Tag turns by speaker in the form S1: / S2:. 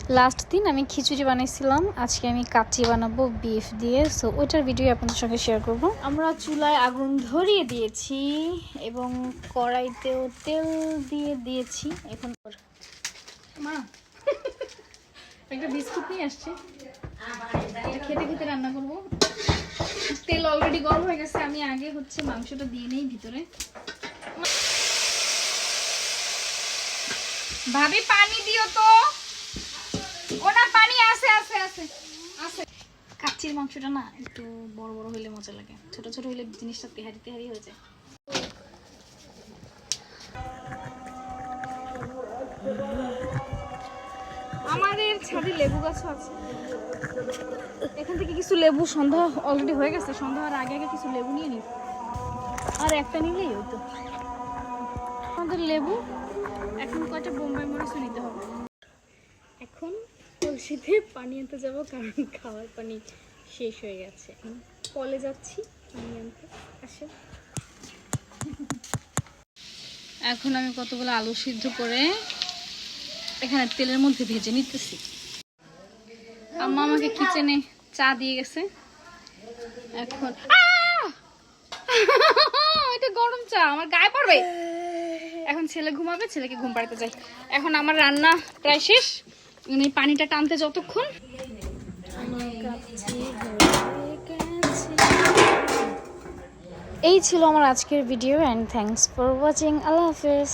S1: Last দিন আমি খিচুড়ি বানাইছিলাম, আজকে আমি কাচ্চি বানাবো বিফ দিয়ে। সো ওইটার ভিডিও আপনাদের সঙ্গে শেয়ার করব। আমরা চুলায় আগুন ধরিয়ে দিয়েছি এবং কড়াইতেও তেল দিয়ে দিয়েছি। এখন মা একটা বিস্কুট নিয়ে আসছে, খেতে খেতে রান্না করব। তেল অলরেডি গরম হয়ে গেছে, আমি আগে হচ্ছে মাংসটা দিয়ে নেই ভিতরে। ভাবি পানি দিও তো, ওনা পানি আছে আছে আছে আছে। কাচ্চির মাংসটা না একটু বড় বড় হইলে মজা লাগে, ছোট ছোট হইলে জিনিসটা তেহারি তেহারি হয়ে যায়। আমাদের ছাদে লেবু গাছও আছে, এখান থেকে কিছু লেবু, সন্ধ্যা অলরেডি হয়ে গেছে, সন্ধ্যা হওয়ার আগে আগে কিছু লেবু নিয়ে নিই, আর একটা নিলেই হইতো। আমাদের লেবু এখন কয়টা বোম্বাই মরিচও নিতে হবে। এখন কলসিতে পানি আনতে যাবো, কারণ খাওয়ার পানি শেষ হয়ে গেছে। কলে যাচ্ছি পানি আনতে, আসে। এখন আমি কতগুলো আলু সিদ্ধ করে এখানে তেলের মধ্যে ভেজে নিতেছি। আম্মা আমাকে কিচেনে চা দিয়ে গেছে। এখন এটা গরম চা, আমার গায়ে পড়বে। এখন ছেলে ঘুমাবে, ছেলেকে ঘুম পাড়াতে যাই। এখন আমার রান্না প্রায় শেষ, এই পানিটা টানতে যতক্ষণ। এই ছিল আমার আজকের video, and thanks for watching. আল্লাহ হাফেজ।